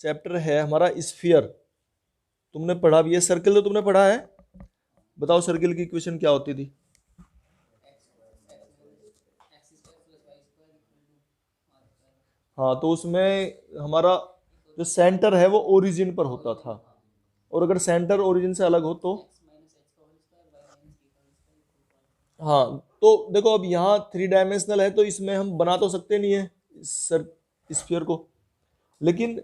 Chapter है हमारा sphere, तुमने पढ़ा भी है। सर्किल तो तुमने पढ़ा है, बताओ सर्किल की इक्वेशन क्या होती थी? हाँ, तो उसमें हमारा जो सेंटर है वो ओरिजिन पर होता था, और अगर सेंटर ओरिजिन से अलग हो तो, हाँ, तो देखो अब यहाँ 3 डायमेंशनल है तो इसमें हम बना तो सकते नहीं है सर स्फीयर को, लेकिन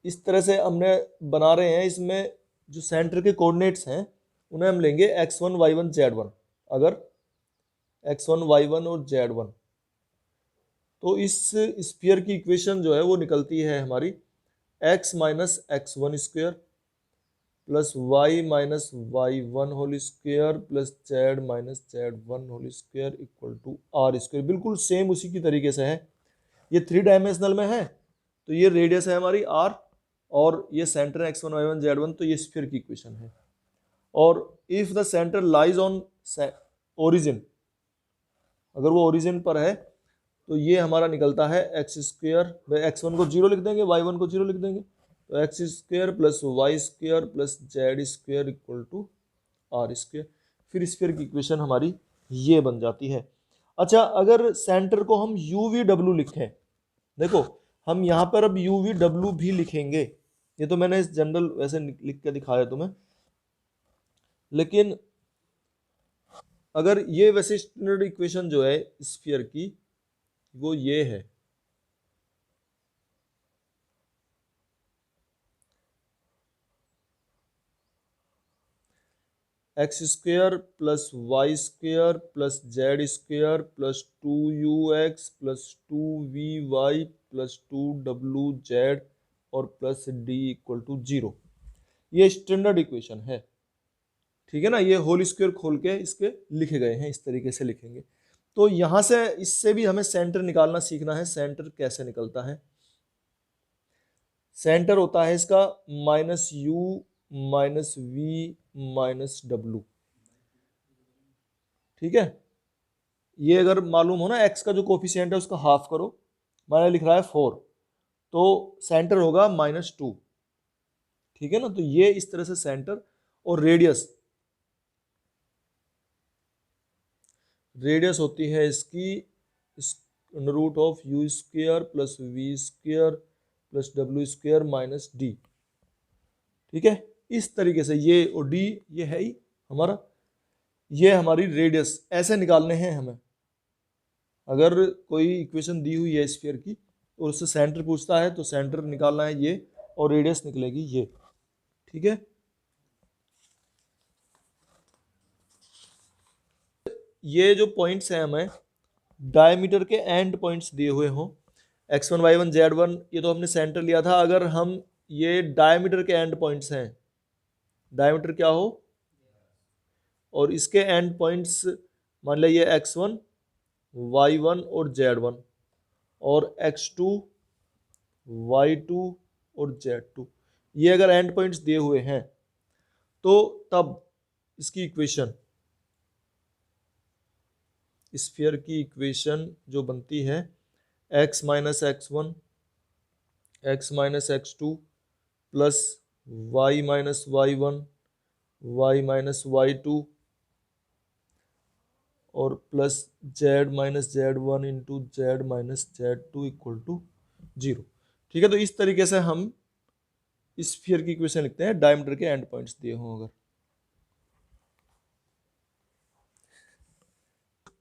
इस तरह से हमने बना रहे हैं। इसमें जो सेंटर के कोऑर्डिनेट्स हैं उन्हें हम लेंगे x1 y1 z1। अगर x1 y1 और z1, तो इस स्फीयर की इक्वेशन जो है वो निकलती है हमारी x minus X one square plus Y minus Y one whole square plus Z minus Z one whole square equal to R square. बिल्कुल सेम उसी की तरीके से है। ये 3 डायमेंशनल में है तो ये रेडियस है हमारी r, और ये सेंटर है x1 y1 z1, तो ये स्फीयर की इक्वेशन है। और if the centre lies on origin, अगर वो ओरिजिन पर है तो ये हमारा निकलता है एक्स स्क्वेयर, x1 को 0 लिख देंगे, y1 को 0 लिख देंगे, तो X square plus Y square plus Z square equal to R square. फिर स्फीयर की इक्वेशन हमारी ये बन जाती है। अच्छा, अगर सेंटर को हम यू वी डब्ल्यू लिखें, देखो हम यहाँ पर अब यू वी डब्ल्यू भी लिखेंगे, ये तो मैंने इस जनरल वैसे लिख के दिखाया तुम्हें, लेकिन अगर ये वैसे स्टैंडर्ड इक्वेशन जो है स्फीयर की वो ये है, X square plus Y square plus Z square plus 2ux plus 2vy plus 2wz और प्लस d इक्वल टू 0। ये स्टैंडर्ड इक्वेशन है, ठीक है ना। ये होल स्क्वायर खोल के इसके लिखे गए हैं, इस तरीके से लिखेंगे। तो यहां से इससे भी हमें सेंटर निकालना सीखना है। सेंटर कैसे निकलता है? सेंटर होता है इसका minus U minus V minus W, ठीक है। ये अगर मालूम हो ना, एक्स का जो कोफिशिएंट है उसका हाफ करो, मैंने लिख रहा है 4, तो सेंटर होगा -2, ठीक है ना। तो ये इस तरह से सेंटर, और रेडियस, रेडियस होती है इसकी root of U square plus V square plus W square minus D, ठीक है। इस तरीके से ये और डी ये है ही हमारा, ये हमारी रेडियस ऐसे निकालने हैं हमें। अगर कोई इक्वेशन दी हुई है स्फीयर की और उससे सेंटर पूछता है तो सेंटर निकालना है ये, और रेडियस निकलेगी ये, ठीक है। ये जो पॉइंट्स हैं हमें डायमीटर के एंड पॉइंट्स दिए हुए हों, x1 y1 z1, ये तो हमने सेंटर लिया था। अगर हम ये डायमीटर के एंड पॉइंट्स हैं, डायमीटर क्या हो और इसके एंड पॉइंट्स मान लिया ये x1 y1 और z1 और x2 y2 और z2, ये अगर एंड पॉइंट्स दिए हुए हैं तो तब इसकी इक्वेशन, स्फीयर की इक्वेशन जो बनती है x minus x1 x minus x2 plus y minus y1 y minus y2 और plus z minus z1 into Z minus z2 equal to 0, ठीक है। तो इस तरीके से हम स्फीयर की इक्वेशन लिखते हैं डायमीटर के एंड पॉइंट्स दिए हों अगर।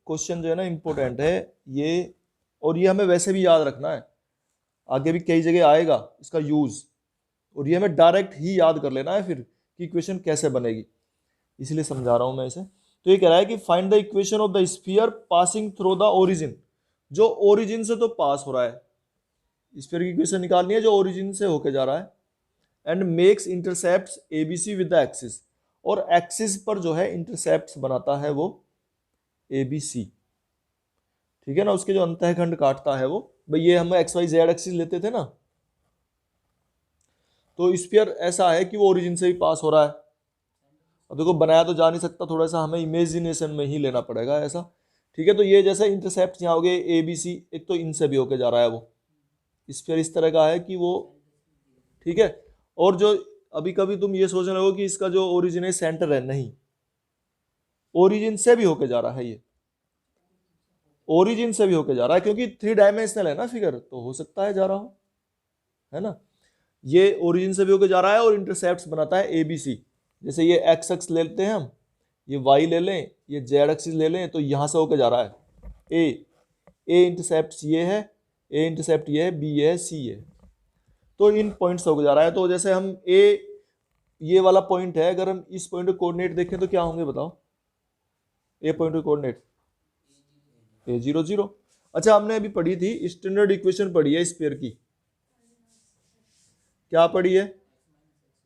क्वेश्चन जो है ना इंपॉर्टेंट है ये, और ये हमें वैसे भी याद रखना है, आगे भी कई जगह आएगा इसका यूज, और ये हमें डायरेक्ट ही याद कर लेना है फिर कि इक्वेशन कैसे बनेगी, इसलिए समझा रहा हूं मैं इसे। तो ये कह रहा है कि find the equation of the sphere passing through the origin, जो ओरिजिन से तो पास हो रहा है, स्फीयर की इक्वेशन निकालनी है जो ओरिजिन से होके जा रहा है, and makes intercepts ABC with the axis, और एक्सिस पर जो है इंटरसेप्ट्स बनाता है वो एबीसी, ठीक है ना। उसके जो अंतःखंड काटता है वो, भाई ये हम एक्स वाई जेड एक्सिस लेते थे ना, तो स्फीयर ऐसा है कि वो ओरिजिन से भी पास हो रहा है। अब देखो बनाया तो जा नहीं सकता, थोड़ा सा हमें इमेजिनेशन में ही लेना पड़ेगा ऐसा, ठीक है। तो ये जैसे इंटरसेप्ट यहाँ हो गए ए बी सी, एक तो इनसे भी होके जा रहा है वो, स्फीयर इस तरह का है कि वो ठीक है। और जो अभी कभी तुम ये सोचने लगो कि इसका जो ओरिजिन है सेंटर है, नहीं, ओरिजिन से भी होके जा रहा है, ये ओरिजिन से भी होके जा रहा है, क्योंकि 3 डायमेंशनल है ना फिगर, तो हो सकता है जा रहा हो, है ना। ये ओरिजिन से भी होके जा रहा है और इंटरसेप्ट्स बनाता है ABC। जैसे ये एक्स एक्स लेते हैं हम, ये वाई ले लें, ये जेड एक्सिस ले लें, तो यहां से होके जा रहा है ए इंटरसेप्ट ये है, ए इंटरसेप्ट ये है, बी ये है, सी ये है, तो इन पॉइंट से होके जा रहा है। तो जैसे हम ये वाला पॉइंट है, अगर हम इस पॉइंट के कोऑर्डिनेट देखें तो क्या होंगे बताओ, ए पॉइंट के कोऑर्डिनेट A0 0। अच्छा, हमने अभी पढ़ी थी स्टैंडर्ड इक्वेशन पढ़ी है स्फीयर की, क्या पढ़ी है,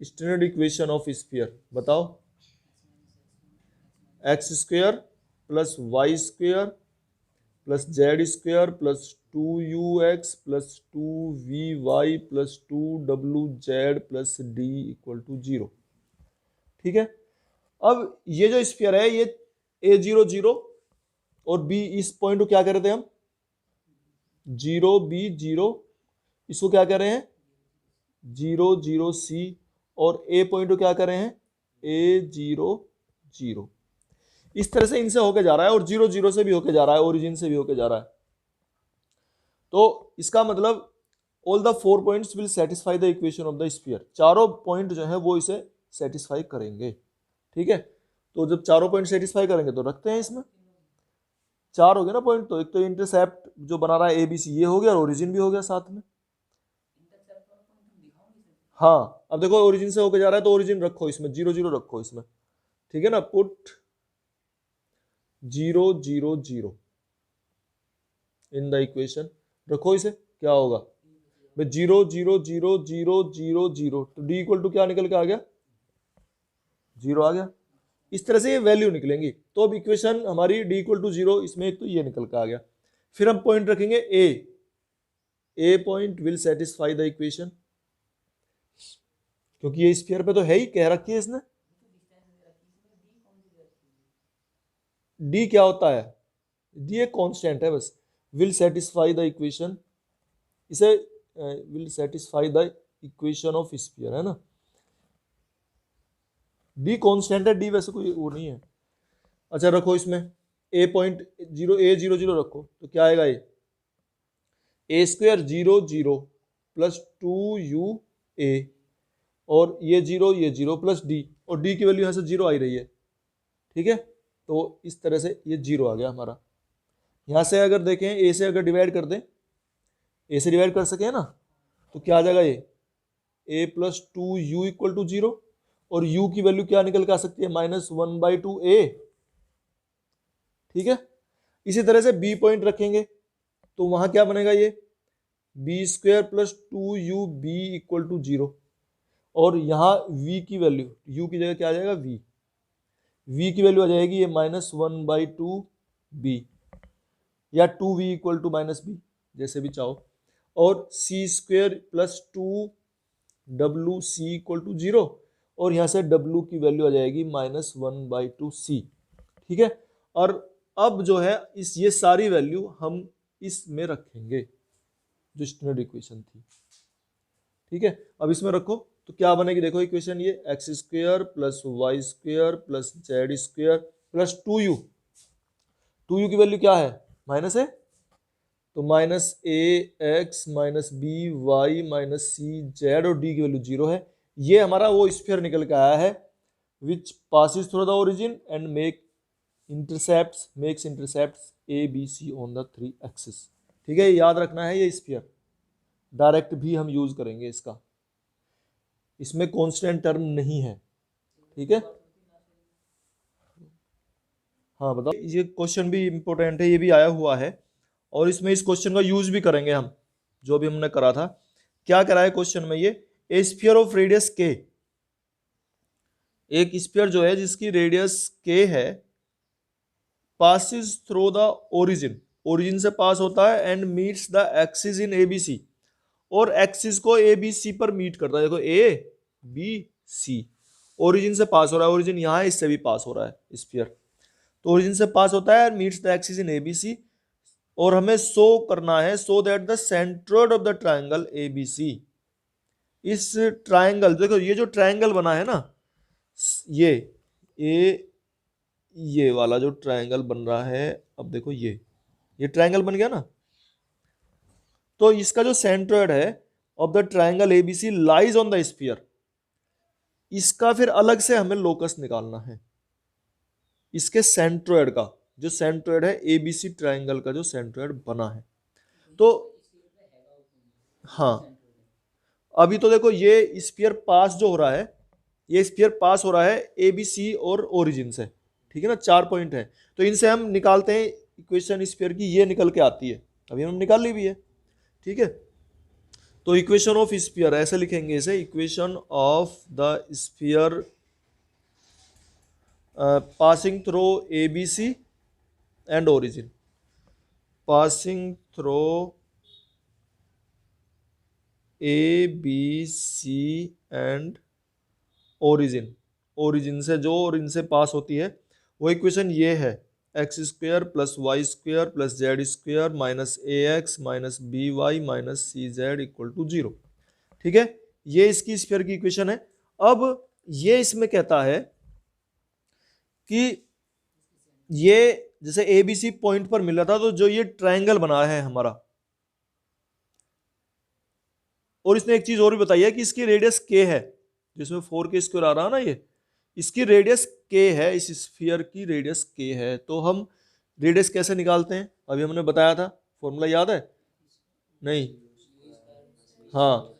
स्टैंडर्ड इक्वेशन ऑफ स्फीयर, बताओ, X square plus Y square plus Z square plus 2ux plus 2vy plus 2wz plus d equal to 0। ठीक है। अब ये जो स्फीयर है ये A0 0 और B, इस पॉइंट को क्या कह रहे थे हम, 0 B 0, इसको क्या कह रहे हैं 0 0 C, और A पॉइंट को क्या कर रहे हैं A0 0। इस तरह से इनसे होके जा रहा है और 0 0 से भी होके जा रहा है, ओरिजिन से भी होके जा रहा है। तो इसका मतलब all the 4 points will satisfy the equation of the sphere, चारों पॉइंट जो है वो इसे सेटिस्फाई करेंगे। ठीक है। तो जब चारों पॉइंट सेटिस्फाई करेंगे तो रखते हैं इसमें 4 हो गए ना पॉइंट, तो एक तो इंटरसेप्ट जो बना रहा है ABC ये हो गया और ओरिजिन भी हो गया साथ में। हाँ, अब देखो ओरिजिन से होके जा रहा है तो ओरिजिन रखो इसमें, 0 0 रखो इसमें, ठीक है ना, पुट 0 0 0 इन द इक्वेशन, रखो इसे, क्या होगा भाई 0 0 0 0 0 0, तो D इक्वल टू क्या निकल के आ गया 0 आ गया। इस तरह से ये वैल्यू निकलेंगी। तो अब इक्वेशन हमारी D इक्वल टू 0, इसमें एक तो ये निकल के आ गया। फिर हम पॉइंट रखेंगे a point will satisfy the equation, क्योंकि ये स्फीयर पे तो है ही, कह रखी है इसने। D क्या होता है, D एक कांस्टेंट है बस, विल सेटिस्फाई द इक्वेशन, इसे will satisfy the equation of sphere, है ना। D कांस्टेंट है, D वैसे कोई वो नहीं है। अच्छा रखो इसमें A पॉइंट 0 A0 0 रखो, तो क्या आएगा ये A स्क्वायर 0 0 प्लस 2UA, और ये 0 प्लस D, और D की वैल्यू यहाँ से 0 आ रही है। ठीक है। तो इस तरह से ये 0 आ गया हमारा। यहाँ से अगर देखें A से अगर डिवाइड कर दें, A से डिवाइड कर सके ना, तो क्या आ जाएगा ये A plus 2U equal to 0, और U की वैल्यू क्या निकल के आ सकती है -1/2A। ठीक है। इसी तरह से B पॉइंट रखेंगे तो वहां क्या बनेगा ये B square plus 2UB equal to 0, और यहाँ V की वैल्यू, U की जगह क्या आ जाएगा V की वैल्यू आ जाएगी ये -1/2B, या 2V इक्वल टू -B, जैसे भी चाहो, और C square plus 2WC equal to 0, और यहाँ से W की वैल्यू आ जाएगी -1/2C। ठीक है। और अब जो है ये सारी वैल्यू हम इसमें रखेंगे जो स्टैंडर्ड इक्वेशन थी। ठीक है। अब इसमें रखो तो क्या बनेगी, देखो इक्वेशन ये X square plus Y square plus Z square plus 2u की वैल्यू क्या है माइनस है, तो -ax -by -c z, और d की वैल्यू 0 है। ये हमारा वो स्फीयर निकल के आया है which passes through the origin and makes intercepts A B C on the 3 axis। ठीक है, याद रखना है ये स्फीयर, डायरेक्ट भी हम यूज करेंगे इसका, इसमें कांस्टेंट टर्म नहीं है। ठीक है। हाँ बताओ, ये क्वेश्चन भी इंपॉर्टेंट है, ये भी आया हुआ है, और इसमें इस क्वेश्चन का यूज भी करेंगे हम, जो भी हमने करा था। क्या करा है क्वेश्चन में, ये ए स्फीयर ऑफ रेडियस k, एक स्फीयर जो है जिसकी रेडियस k है, passes through the origin से पास होता है, and meets the axis in ABC, और एक्सिस को ABC पर मीट करता है। देखो ABC ओरिजिन से पास हो रहा है, ओरिजिन यहाँ है, इससे भी पास हो रहा है स्फीयर, तो ओरिजिन से पास होता है, meets the axis in ABC, और हमें शो करना है, so that the centroid of the triangle ABC इस ट्रायंगल, देखो ये जो ट्रायंगल बना है ना, ये ये वाला जो ट्रायंगल बन रहा है, अब देखो ये ट्रायंगल बन गया ना, तो इसका जो सेंट्रोइड है of the triangle ABC lies on the sphere, इसका फिर अलग से हमें लोकस निकालना है, इसके सेंट्रोइड का, जो सेंट्रोइड है एबीसी ट्रायंगल का जो सेंट्रोइड बना है। तो हाँ, अभी तो देखो ये स्फीयर पास जो हो रहा है, ये स्फीयर पास हो रहा है एबीसी और ओरिजिन से, ठीक है ना, 4 पॉइंट है, तो इनसे हम निकालते हैं इक्वेशन स्फीयर की, ये निकल के आती है, अभी हम निकाल ली भी है, ठीक है। तो इक्वेशन ऑफ स्फीयर ऐसे लिखेंगे इसे, equation of the sphere passing through ABC and origin, passing through A B C and origin, origin से जो और इनसे पास होती है, वो इक्वेशन ये है, X square plus Y square plus Z square minus A x minus B Y minus C Z equal to 0, ठीक है। ये इसकी स्फीयर की इक्वेशन है। अब ये इसमें कहता है कि ये जैसे ए बी सी पॉइंट पर मिला था, तो जो ये ट्रायंगल बना है हमारा, और इसने एक चीज और भी बताई है कि इसकी रेडियस के है, जिसमें 4k स्क्वायर आ रहा है ना, ये इसकी रेडियस के है, इस स्फीयर की रेडियस के है। तो हम रेडियस कैसे निकालते हैं, अभी हमने बताया था, फॉर्मूला याद है नहीं? हाँ,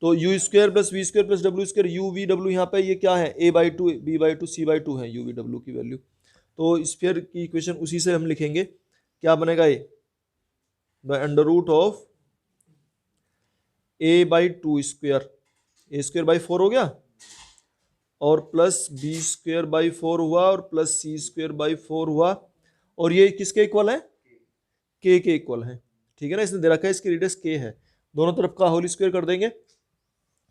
तो U square plus V square plus W square, U V W, यहाँ पे ये क्या है, a/2 b/2 c/2 है यू वी डब्ल्यू की वैल्यू। तो स्फीयर की इक्वेशन उसी से हम लिखेंगे, क्या बनेगा ये, the under root of a/2 square, A square by 4 हो गया, और प्लस बी स्क्वायर बाई 4 हुआ, और प्लस सी स्क्वायर बाई 4 हुआ, और ये किसके इक्वल है, के इक्वल है, ठीक है ना, इसने दे रखा है इसकी रेडियस के है, दोनों तरफ का होल स्क्वायर कर देंगे,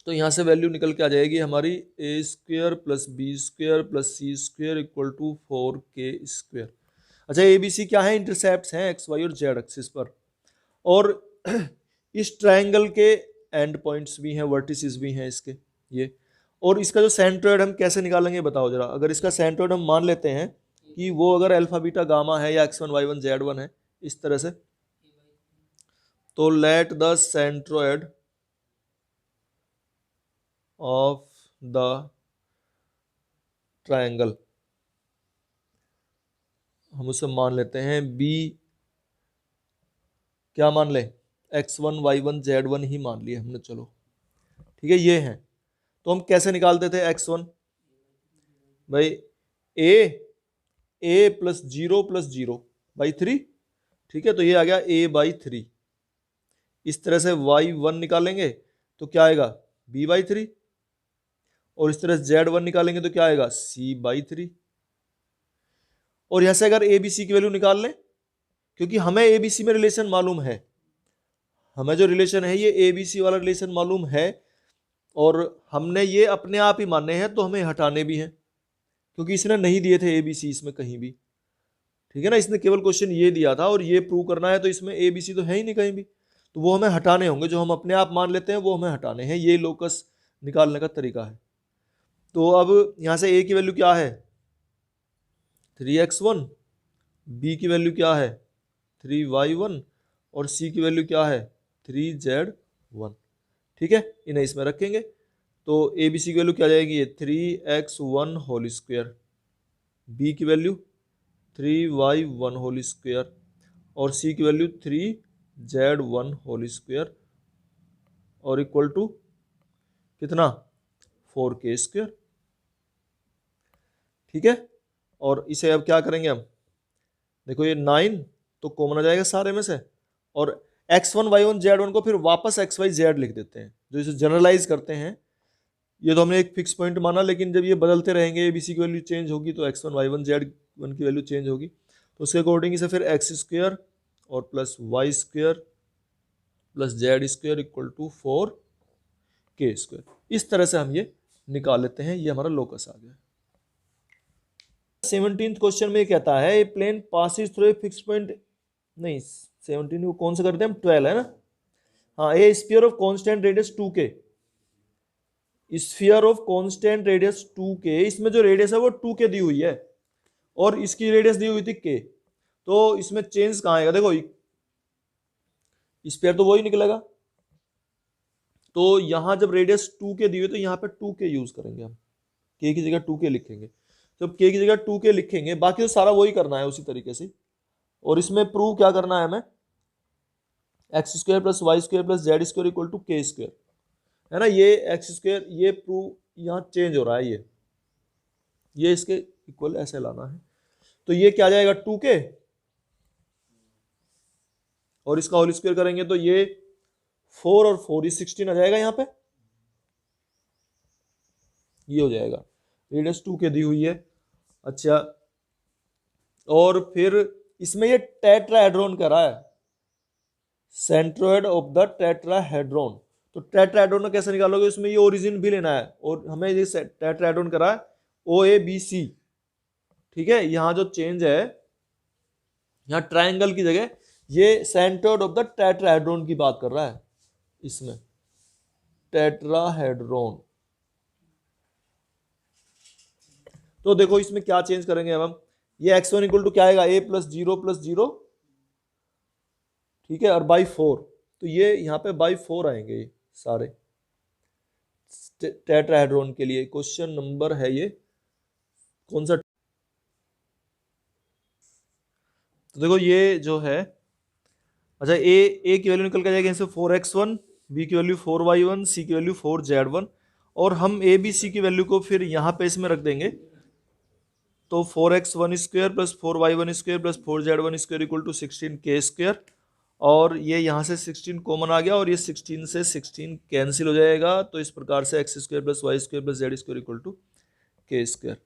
तो यहाँ से वैल्यू निकल के आ जाएगी हमारी, a square plus b square plus c square equal to 4k square. अच्छा, ए बी सी क्या है, इंटरसेप्ट हैं एक्स वाई और जेड एक्सिस पर, और इस ट्रायंगल के एंड पॉइंट्स भी हैं, वर्टिसेस भी हैं इसके ये, और इसका जो सेंट्रोइड हम कैसे निकालेंगे बताओ जरा। अगर इसका सेंट्रोइड हम मान लेते हैं कि वो अगर अल्फा बीटा गामा है या x1 y1 z1 है इस तरह से, तो let the centroid of the triangle, हम उसे मान लेते हैं b, क्या मान ले, x1 y1 z1 ही मान लिए हमने, चलो ठीक है, ये है। तो हम कैसे निकालते थे x1, भाई a प्लस 0 ठीक है, तो ये आ गया a/3, इस तरह से y1 निकालेंगे तो क्या आएगा b/3, और इस तरह से z1 निकालेंगे तो क्या आएगा c/3, और यहां से अगर ए बी सी की वैल्यू निकाल लें, क्योंकि हमें ए बी सी में रिलेशन मालूम है, हमें जो रिलेशन है ये ए बी सी वाला रिलेशन मालूम है, और हमने ये अपने आप ही माने हैं, तो हमें हटाने भी हैं, क्योंकि इसने नहीं दिए थे ए बी सी इसमें कहीं भी, ठीक है ना, इसने केवल क्वेश्चन ये दिया था, और ये प्रूव करना है, तो इसमें ए बी सी तो है ही नहीं कहीं भी, तो वो हमें हटाने होंगे, जो हम अपने आप मान लेते हैं वो हमें हटाने हैं, ये लोकस निकालने का तरीका है। तो अब यहाँ से ए की वैल्यू क्या है 3x1, बी की वैल्यू क्या है 3y1, और सी की वैल्यू क्या है 3z1, ठीक है, इन्हें इसमें रखेंगे, तो ए बी सी की वैल्यू क्या जाएगी, ये 3x1 होल स्क्वायर, बी की वैल्यू 3y1 होल स्क्वायर, और सी की वैल्यू 3z1 होल स्क्वायर, और इक्वल टू कितना 4k स्क्वायर, ठीक है। और इसे अब क्या करेंगे हम, देखो ये 9 तो कॉमन आ जाएगा सारे में से, और x1 y1 z1 को फिर वापस x y z लिख देते हैं, जो इसे जनरलाइज करते हैं। ये तो हमने एक फिक्स पॉइंट माना, लेकिन जब ये बदलते रहेंगे, ए बी सी की वैल्यू चेंज होगी, तो x1 y1 z1 की वैल्यू चेंज होगी, तो उसके अकॉर्डिंग इसे फिर एक्स स्क्वायर और plus Y square plus Z square equal to 4k square, इस तरह से हम ये निकाल लेते हैं, ये हमारा लोकस आ गया। 17th क्वेश्चन में कहता है a plane passes through a fix point, नहीं 17 को कौन सा करते हैं हम, 12 है ना, हाँ, ए sphere of constant radius 2k sphere of constant radius 2k, इसमें जो रेडियस है वो 2k दी हुई है और इसकी रेडियस दी हुई थी k, तो इसमें चेंज कहाँ आएगा? देखो स्फीयर तो वही निकलेगा, तो यहां जब रेडियस 2k दी हुई तो यहाँ पे 2k यूज करेंगे हम, k की जगह 2k लिखेंगे। जब k की जगह 2k लिखेंगे, बाकी तो सारा वही करना है उसी तरीके से। और इसमें प्रूव क्या करना है हमें? X square plus Y square plus Z square equal to के स्क्वायर, है ना। ये एक्स स्क्वायर ये प्रूव यहाँ चेंज हो रहा है, ये इसके इक्वल ऐसे लाना है। तो ये क्या आ जाएगा? 2k, और इसका होल स्क्वायर करेंगे तो ये 4 और 4 ये 16 आ जाएगा यहाँ पे, ये हो जाएगा। रेडियस 2k दी हुई है। अच्छा, और फिर इसमें ये टेट्राहेड्रॉन कह रहा है, सेंट्रोइड ऑफ द टेट्राहेड्रॉन। तो टेट्राहेड्रॉन कैसे निकालोगे? उसमें ये ओरिजिन भी लेना है, और हमें ये टेट्राहेड्रॉन करा है OABC, ठीक है। यहाँ जो चेंज है, यहाँ ट्रायंगल की जगह ये सेंट्रोइड ऑफ द टेट्राहेड्रॉन की बात कर रहा है, इसमें टेट्राहेड्रॉन। तो देखो इसमें क्या चेंज करेंगे अब हम, ये x1 इक्वल टू क्या आएगा? a प्लस जीरो, ठीक है, और बाई 4, तो ये यहाँ पे बाई 4 आएंगे ये सारे टेट्राहेड्रॉन के लिए। क्वेश्चन नंबर है ये कौन सा? तो देखो ये जो है, अच्छा a की वैल्यू निकल के जाएगी यहाँ से 4x1, b की वैल्यू 4y1, c की वैल्यू 4z1, और हम a b c की वैल्यू को फिर यहाँ पे इसमें रख देंगे। तो 4x1 square plus 4y1 square plus 4z1 square equal to 16k square, और ये यहाँ से 16 कॉमन आ गया, और ये 16 से 16 कैंसिल हो जाएगा। तो इस प्रकार से x square plus Y square plus Z square equal to के square.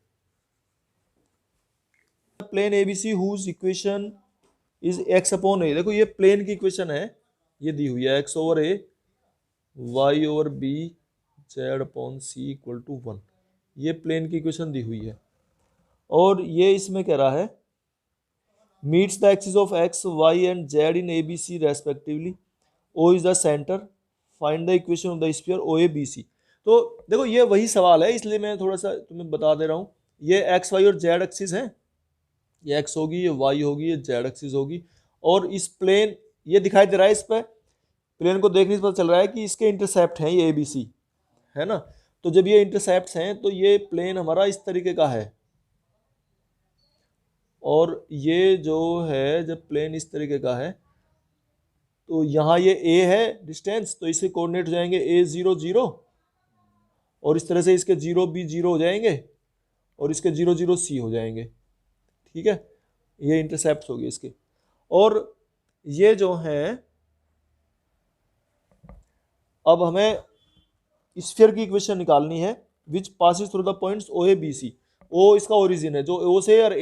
Plane ABC whose equation is x upon a, देखो ये प्लेन की इक्वेशन है, ये दी हुई है X over A Y over B Z upon C equal to 1, ये प्लेन की इक्वेशन दी हुई है। और ये इसमें कह रहा है meets the axis of x, y and z in ABC respectively. O is the center. Find the equation of the sphere OABC. तो देखो ये वही सवाल है, इसलिए मैं थोड़ा सा तुम्हें बता दे रहा हूँ। ये x, y और z एक्सिस है, ये x होगी, ये y होगी, ये z एक्सिस होगी, और इस प्लेन ये दिखाई दे रहा है, इस पर प्लेन को देखने से पता चल रहा है कि इसके इंटरसेप्ट हैं ये ABC, है ना। तो जब ये इंटरसेप्ट हैं तो ये प्लेन हमारा इस तरीके का है, और ये जो है जब प्लेन इस तरीके का है तो यहाँ ये a है डिस्टेंस, तो इसके कोऑर्डिनेट हो जाएंगे a0 0, और इस तरह से इसके 0 b 0 हो जाएंगे, और इसके 0 0 c हो जाएंगे, ठीक है। ये इंटरसेप्ट हो गए इसके। और ये जो है, अब हमें स्फीयर की इक्वेशन निकालनी है which passes through the points o a B c. O इसका ओरिजिन है जो ओ से और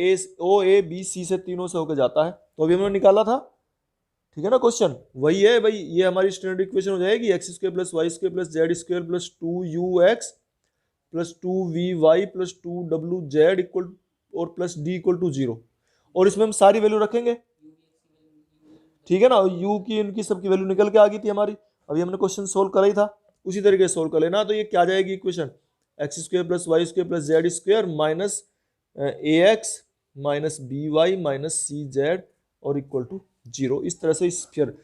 ओ ए बी सी से तीनों से होकर जाता है, तो अभी हमने निकाला था, ठीक है ना। क्वेश्चन वही है भाई, ये हमारी स्टैंडर्ड इक्वेशन हो जाएगी X square plus Y square plus Z square plus 2ux plus 2vy plus 2wz equal और प्लस d इक्वल टू 0, और इसमें हम सारी वैल्यू रखेंगे, ठीक है ना। u की इनकी सबकी वैल्यू निकल के आ गई थी हमारी, अभी हमने क्वेश्चन सोल्व करा ही था, उसी तरीके से सोल्व कर लेना। तो ये क्या जाएगी equation? X square plus Y square plus Z square minus ए x minus B Y minus सी जेड और इक्वल टू 0। इस तरह से स्फीयर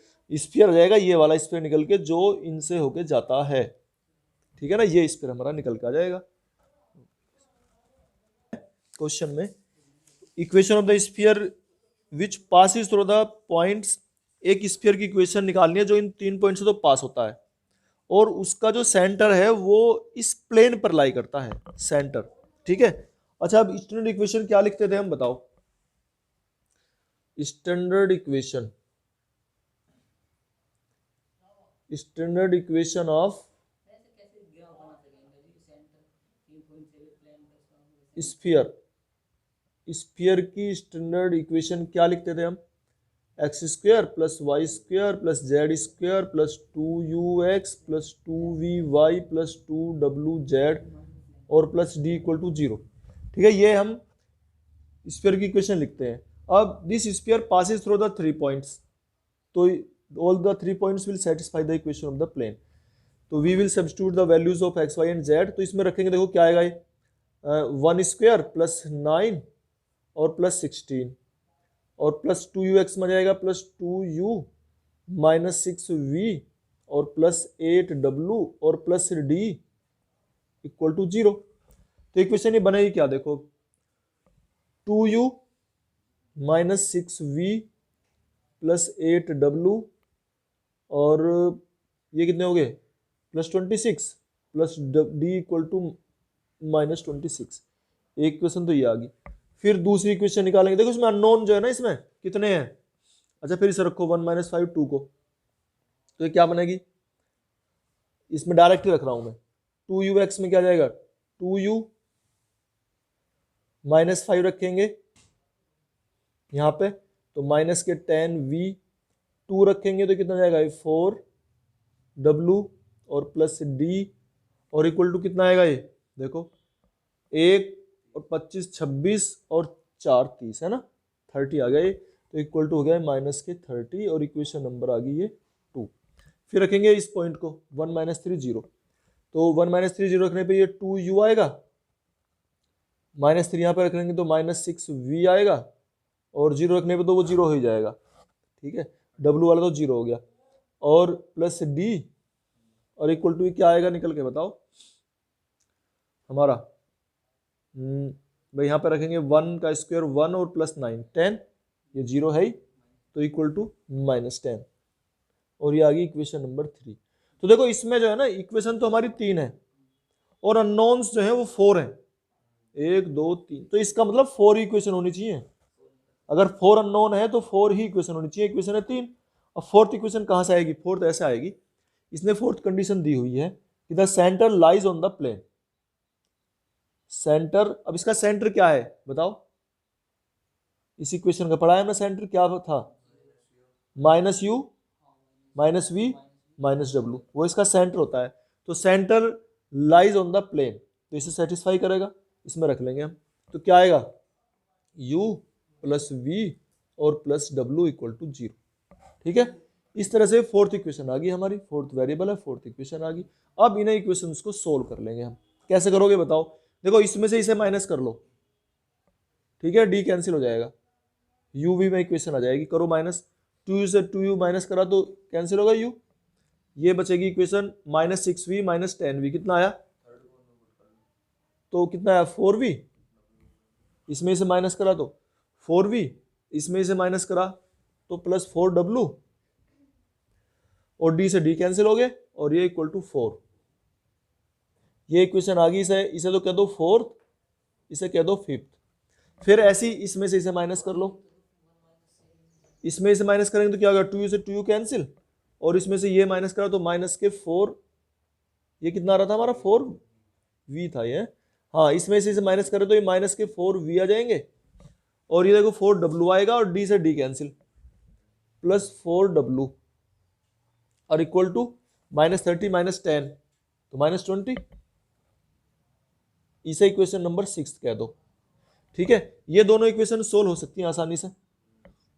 आ जाएगा, ये वाला स्फीयर निकल के जो इनसे होके जाता है, ठीक है ना। ये स्फीयर हमारा निकल के आ जाएगा। क्वेश्चन में equation of the sphere which passes through the points, एक स्फीयर की इक्वेशन निकालनी है जो इन 3 पॉइंट से तो पास होता है, और उसका जो सेंटर है वो इस प्लेन पर लाई करता है, सेंटर, ठीक है। अच्छा, अब स्टैंडर्ड इक्वेशन क्या लिखते थे हम बताओ? स्टैंडर्ड इक्वेशन ऑफ स्फीयर की स्टैंडर्ड इक्वेशन क्या लिखते थे हम? X square plus Y square plus Z square plus 2ux plus 2vy plus 2wz और प्लस d इक्वल टू 0, ठीक है। ये हम स्फीयर की इक्वेशन लिखते हैं। अब this sphere passes through the 3 points, तो all the 3 points will satisfy the equation of the plane. तो we will substitute the values of x y and z. तो इसमें रखेंगे, देखो क्या आएगा ये 1 स्क्वायर प्लस 9 और प्लस 16 और प्लस 2u(x) में जाएगा प्लस 2u माइनस 6v और प्लस 8w और प्लस d इक्वल टू 0। तो इक्वेशन ये बनेगी क्या, देखो 2u minus 6v plus 8w और ये कितने हो गए plus 26 plus d equal to minus 26। एक इक्वेशन तो ये आ गई। फिर दूसरी इक्वेशन निकालेंगे, देखो इसमें अननोन जो है ना, इसमें कितने हैं। अच्छा फिर इसे रखो 1 माइनस 5 2 को, तो ये क्या बनेगी, इसमें डायरेक्ट ही रख रहा हूं मैं। 2u(x) में क्या जाएगा 2u माइनस 5 रखेंगे यहाँ पे, तो माइनस के 10v 2 रखेंगे तो कितना जाएगा 4w और प्लस d और इक्वल टू कितना आएगा ये, देखो 1 और 25 26 और 4 30 है ना, 30 आ गया ये, तो इक्वल टू हो गया माइनस के 30 और इक्वेशन नंबर आ गई ये 2। फिर रखेंगे इस पॉइंट को 1 माइनस 3 0, तो 1 माइनस 3 0 रखने पे ये 2u आएगा, माइनस 3 यहाँ पे रखेंगे तो माइनस 6v आएगा और 0 रखने पे तो वो 0 हो ही जाएगा, ठीक है, w वाला तो 0 हो गया और प्लस d और इक्वल टू क्या आएगा निकल के बताओ हमारा। भाई यहाँ पे रखेंगे 1 का स्क्वायर 1 और प्लस 9 10, ये 0 है ही, तो इक्वल टू माइनस 10 और ये आ गई इक्वेशन नंबर 3। तो देखो इसमें जो है ना इक्वेशन तो हमारी 3 है और अननोन्स जो है वो 4 हैं, 1 2 3, तो इसका मतलब 4 ही इक्वेशन होनी चाहिए। अगर 4 अननोन है तो 4 ही इक्वेशन होनी चाहिए, इक्वेशन है 3। अब फोर्थ इक्वेशन कहाँ से आएगी, फोर्थ ऐसे आएगी, इसने फोर्थ कंडीशन दी हुई है कि the centre lies on the plane. Centre, अब इसका सेंटर क्या है बताओ, इस इक्वेशन का पढ़ा है हमने, सेंटर क्या था minus u minus v minus w, वो इसका सेंटर होता है। तो centre lies on the plane, तो इसे सेटिस्फाई करेगा, इसमें रख लेंगे हम, तो क्या आएगा u प्लस v और प्लस w इक्वल टू 0, ठीक है। इस तरह से फोर्थ इक्वेशन आ गई हमारी, फोर्थ वेरिएबल है, फोर्थ इक्वेशन आ गई। अब इन्हें इक्वेशंस को सोल्व कर लेंगे हम, कैसे करोगे बताओ, देखो इसमें से इसे माइनस कर लो, ठीक है, d कैंसिल हो जाएगा, u v में इक्वेशन आ जाएगी, करो माइनस, 2u से 2u माइनस करा तो कैंसिल होगा u, ये बचेगी equation minus 6v minus 10v, कितना आया, तो कितना आया 4v, इसमें से माइनस करा तो 4v, इसमें से माइनस करा तो प्लस 4w और d से d कैंसिल हो गए और ये इक्वल टू 4। ये इक्वेशन आ गई, इसे तो कह दो फोर्थ, इसे कह दो फिफ्थ। फिर ऐसी इसमें से इसे माइनस कर लो, इसमें से माइनस करेंगे तो क्या होगा 2u से 2u कैंसिल और इसमें से ये माइनस करा तो माइनस के 4, ये कितना आ रहा था हमारा 4v था ये, हाँ इसमें से इसे माइनस करें तो ये माइनस के 4v आ जाएंगे और ये देखो 4w आएगा और d से d कैंसिल प्लस 4w और इक्वल टू माइनस 30 माइनस 10 तो माइनस 20, इसे इक्वेशन नंबर 6 कह दो, ठीक है। ये दोनों इक्वेशन सोल्व हो सकती हैं आसानी से,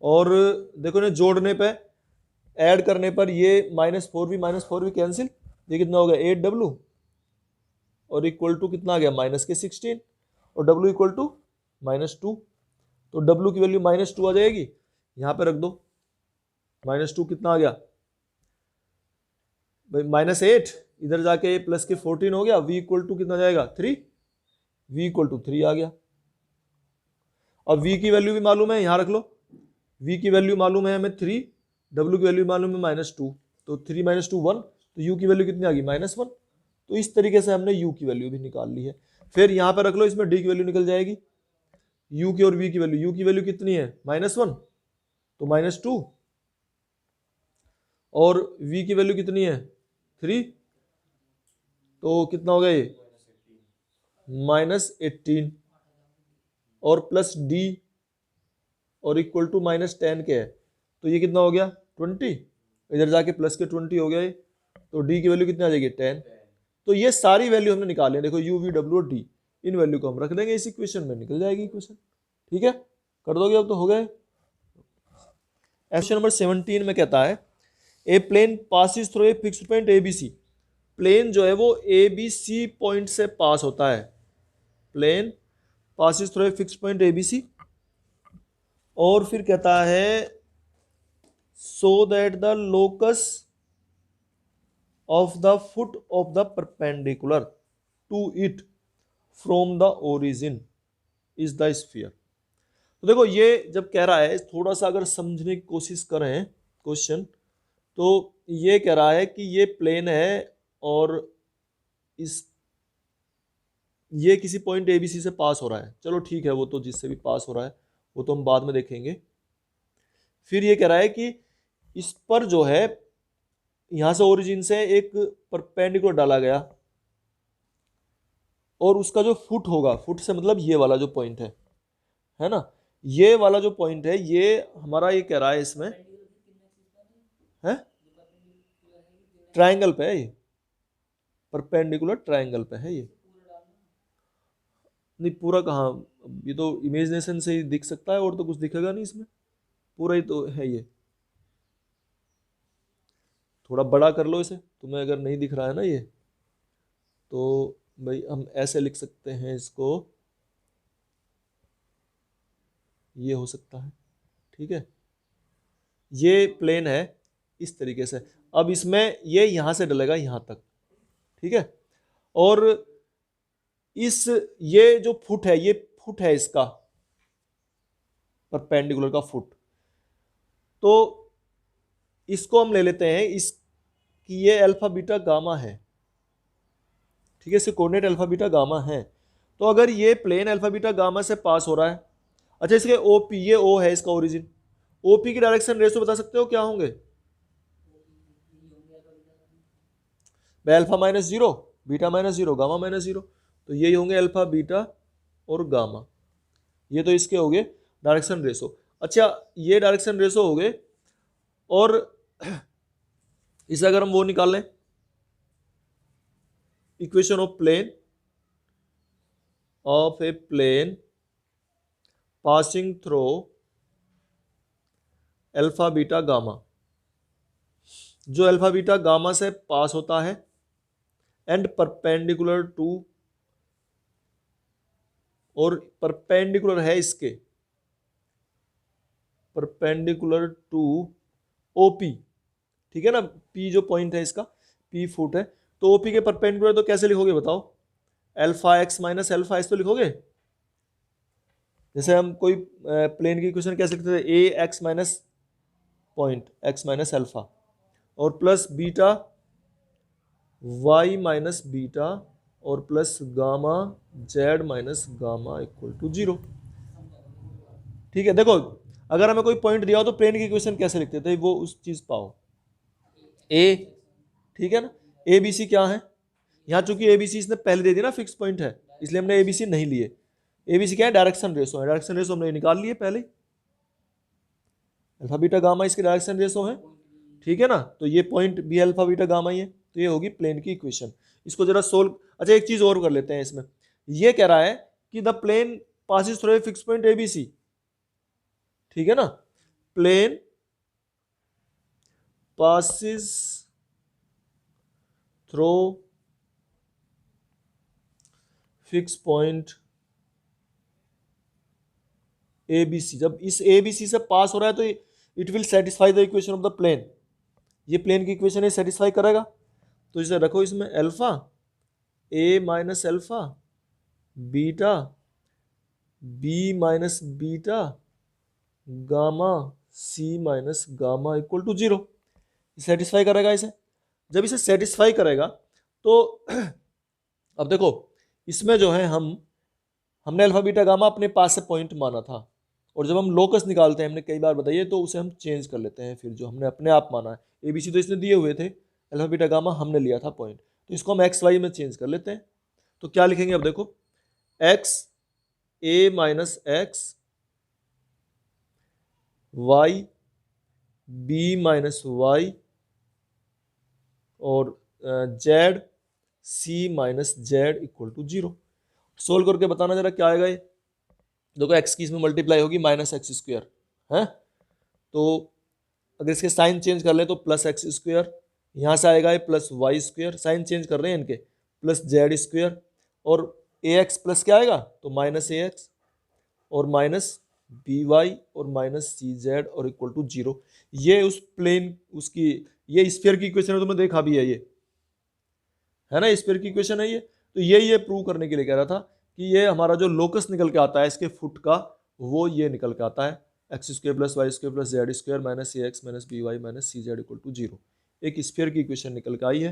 और देखो ना जोड़ने पे ऐड करने पर ये माइनस 4v कैंसिल, ये कितना हो गया 8w और इक्वल टू कितना आ गया माइनस के 16 और w इक्वल टू माइनस 2, तो w की वैल्यू माइनस 2 आ जाएगी, यहाँ पे रख दो माइनस 2 कितना आ गया भाई माइनस 8, इधर जाके प्लस के 14 हो गया, v इक्वल टू कितना जाएगा 3, v इक्वल टू 3 आ गया। अब v की वैल्यू भी मालूम है, यहाँ रख लो, v की वैल्यू मालूम है हमें 3, w की वैल्यू मालूम है माइनस 2, तो 3 माइनस 2 1, तो u की वैल्यू कितनी आ गई माइनस 1। तो इस तरीके से हमने u की वैल्यू भी निकाल ली है। फिर यहाँ पे रख लो, इसमें d की वैल्यू निकल जाएगी, u की और v की वैल्यू, u की वैल्यू कितनी है माइनस 1 तो माइनस 2 और v की वैल्यू कितनी है 3, तो कितना हो गया ये माइनस 18 और प्लस d और इक्वल टू माइनस 10 के है, तो ये कितना हो गया 20, इधर जाके प्लस के 20 हो गया ये, तो d की वैल्यू कितनी आ जाएगी 10। तो ये सारी वैल्यू हमने निकाली है, देखो u v w और d, इन वैल्यू को हम रख देंगे इस इक्वेशन में, निकल जाएगी इक्वेशन, ठीक है, कर दोगे अब तो हो गए। क्वेश्चन नंबर 17 में कहता है a plane passes through a fixed point ABC plane जो है वो ए बी सी पॉइंट से पास होता है, plane passes through a fix point A B C, और फिर कहता है so that the locus of the foot of the perpendicular to it from the origin is the sphere. तो देखो ये जब कह रहा है, थोड़ा सा अगर समझने की कोशिश करें क्वेश्चन, तो ये कह रहा है कि ये प्लेन है और इस ये किसी पॉइंट ए बी सी से पास हो रहा है, चलो ठीक है, वो तो जिससे भी पास हो रहा है वो तो हम बाद में देखेंगे। फिर ये कह रहा है कि इस पर जो है यहां से ओरिजिन से एक परपेंडिकुलर डाला गया, और उसका जो फुट होगा, फुट से मतलब ये वाला जो पॉइंट है ना, ये वाला जो पॉइंट है ये हमारा, ये कह रहा है इसमें है ट्रायंगल पे है, ये परपेंडिकुलर ट्रायंगल पे है ये, नहीं पूरा कहाँ, ये तो इमेजिनेशन से ही दिख सकता है और तो कुछ दिखेगा नहीं इसमें, पूरा ही तो है ये। थोड़ा बड़ा कर लो इसे, तुम्हें अगर नहीं दिख रहा है ना ये, तो भाई हम ऐसे लिख सकते हैं इसको, ये हो सकता है, ठीक है, ये प्लेन है इस तरीके से। अब इसमें ये यहां से डलेगा यहां तक, ठीक है, और इस ये जो फुट है, ये फुट है इसका परपेंडिकुलर का फुट, तो इसको हम ले लेते हैं इस कि ये अल्फा बीटा गामा है, ठीक है, इसके कोऑर्डिनेट अल्फा बीटा गामा है। तो अगर ये प्लेन अल्फा बीटा गामा से पास हो रहा है, अच्छा इसके ओपी, ये ओ है इसका ओरिजिन, ओपी की डायरेक्शन रेशो बता सकते हो क्या होंगे? Alpha minus zero, beta minus zero, gamma minus zero, तो ये होंगे अल्फा बीटा और गामा, ये तो इसके हो गए डायरेक्शन रेशो। अच्छा ये डायरेक्शन रेशो हो गए, और इसे अगर हम वो निकाल लें, equation of a plane passing through alpha beta gamma, जो अल्फा बीटा गामा से पास होता है एंड परपेंडिकुलर टू, और परपेंडिकुलर है इसके, परपेंडिकुलर टू ओपी, ठीक है ना, पी जो पॉइंट है इसका, पी फुट है, तो ओपी के परपेंडिकुलर तो कैसे लिखोगे बताओ? Alpha x minus alpha S तो लिखोगे, जैसे हम कोई प्लेन की इक्वेशन कैसे लिखते थे, a x minus point x minus alpha और plus beta y minus beta और plus gamma z minus gamma equal to zero, ठीक है। देखो अगर हमें कोई पॉइंट दिया हो तो प्लेन की इक्वेशन कैसे लिखते थे, वो उस चीज पाओ, ए, ठीक है ना, ए बी सी क्या है, यहाँ चूंकि ए बी सी इसने पहले दे दिया ना, फिक्स पॉइंट है, इसलिए हमने ए बी सी नहीं लिए। ए बी सी क्या है, डायरेक्शन रेशो है, डायरेक्शन रेशो हमने निकाल लिए पहले, अल्फा बीटा गामा इसके डायरेक्शन रेशो है, ठीक है ना, तो ये पॉइंट भी अल्फा बीटा गामा ही है, तो ये होगी प्लेन की इक्वेशन। इसको जरा सोल्व, अच्छा एक चीज और कर लेते हैं इसमें, ये कह रहा है कि the plane passes through a fix point A B C, ठीक है ना, plane passes through fix point A B C, जब इस ए बी सी से पास हो रहा है तो it will satisfy the equation of the plane, ये प्लेन की इक्वेशन है सेटिस्फाई करेगा, तो इसे रखो इसमें alpha A minus alpha beta B minus beta gamma C minus gamma equal to zero, satisfy करेगा इसे। जब इसे सेटिस्फाई करेगा तो अब देखो इसमें जो है हमने अल्फा बीटा गामा अपने पास से पॉइंट माना था, और जब हम लोकस निकालते हैं, हमने कई बार बताइए, तो उसे हम चेंज कर लेते हैं, फिर जो हमने अपने आप माना है, ए बी सी तो इसने दिए हुए थे, अल्फा बीटा गामा हमने लिया था पॉइंट, तो इसको हम एक्स वाई में चेंज कर लेते हैं। तो क्या लिखेंगे अब देखो, x a minus x y b minus y और z c minus z equal to zero. Solve करके बताना जरा क्या आएगा ये, देखो एक्स की इसमें मल्टीप्लाई होगी माइनस एक्स स्क्वायर है, तो अगर इसके साइन चेंज कर ले तो प्लस एक्स स्क्वायर यहाँ से आएगा ये plus Y square, sign change कर रहे हैं इनके, प्लस जेड स्क्वेयर, और ए एक्स प्लस क्या आएगा तो माइनस ए एक्स, और माइनस बी वाई, और माइनस सी जेड, और इक्वल टू 0। ये उस प्लेन उसकी, ये स्फीयर की इक्वेशन है, तुमने देखा भी है ये, है ना, स्फीयर की इक्वेशन है ये। तो ये प्रूव करने के लिए कह रहा था कि ये हमारा जो लोकस निकल के आता है इसके फुट का, वो ये निकल के आता है X square plus Y square plus Z square minus A x minus B Y minus C Z equal to 0। एक स्फीयर की इक्वेशन निकल के आई है।